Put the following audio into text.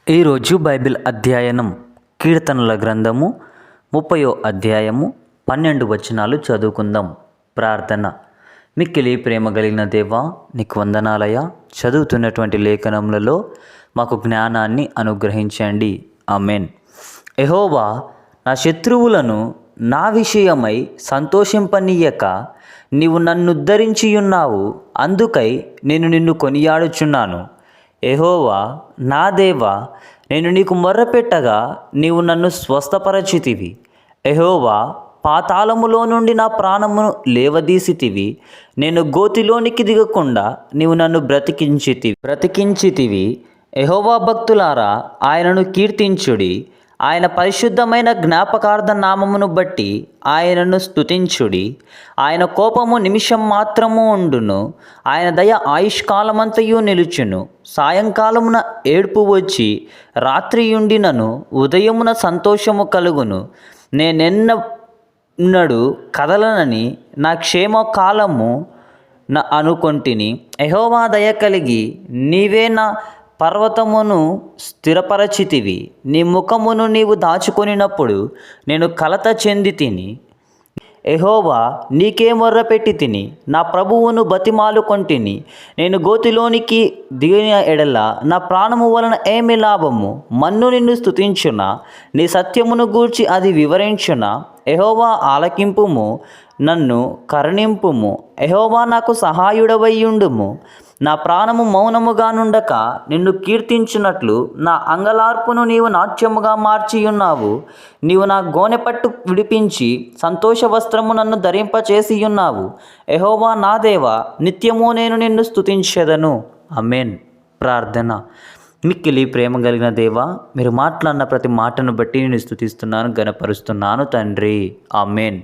ఈరోజు బైబిల్ అధ్యయనం కీర్తనల గ్రంథము 30వ అధ్యాయము 12 వచనాలు చదువుకుందాం. ప్రార్థన. మిక్కిలి ప్రేమ కలిగిన దేవా, నీకు వందనాలయ. చదువుతున్నటువంటి లేఖనములలో మాకు జ్ఞానాన్ని అనుగ్రహించండి. ఆమెన్. యెహోవా నా శత్రువులను నా విషయమై సంతోషింపనీయక నీవు నన్ను ఉద్ధరించియున్నావు. అందుకై నేను నిన్ను కొనియాడుచున్నాను. యెహోవా నా దేవా, నేను నీకు మొర్రపెట్టగా నీవు నన్ను స్వస్థపరచితివి. యెహోవా, పాతాళములో నుండి నా ప్రాణమును లేవదీసితివి. నేను గోతిలోనికి దిగకుండా నీవు నన్ను బ్రతికించితివి. యెహోవా భక్తులారా, ఆయనను కీర్తించుడి. ఆయన పరిశుద్ధమైన జ్ఞాపకార్థ నామమును బట్టి ఆయనను స్తుతించుడి. ఆయన కోపము నిమిషం మాత్రము ఉండును, ఆయన దయ ఆయుష్కాలమంతయు నిలుచును. సాయంకాలమున ఏడ్పు వచ్చి రాత్రియుండినను ఉదయమున సంతోషము కలుగును. నేనెన్నడు కదలనని నా క్షేమకాలము అనుకొంటిని. యెహోవా దయ కలిగి నీవే నా పర్వతమును స్థిరపరచితివి. నీ ముఖమును నీవు దాచుకొనినప్పుడు నేను కలత చెంది తిని. యెహోవా, నీకే మొర్రపెట్టి తిని, నా ప్రభువును బతిమాలుకొంటిని. నేను గోతిలోనికి దిగిన ఎడల నా ప్రాణము వలన ఏమి లాభము? మన్ను నిన్ను స్తుతించునా? నీ సత్యమును గూర్చి అది వివరించునా? యెహోవా, ఆలకింపుము, నన్ను కరుణింపుము. యెహోవా, నాకు సహాయుడవైయుండుము. నా ప్రాణము మౌనముగా నుండక నిన్ను కీర్తించున్నట్లు నా అంగలార్పును నీవు నాట్యముగా మార్చియున్నావు. నీవు నా గోనెపట్టు విడిపించి సంతోష వస్త్రము నన్ను ధరింపచేసియున్నావు. యెహోవా నా దేవా, నిత్యము నేను నిన్ను స్తుతించెదను. ఆమేన్. ప్రార్థన. మిక్కిలి ప్రేమ కలిగిన దేవా, మీరు మాట్లాడిన ప్రతి మాటను బట్టి నేను స్తుతిస్తున్నాను, గణపరుస్తున్నాను తండ్రి. ఆమేన్.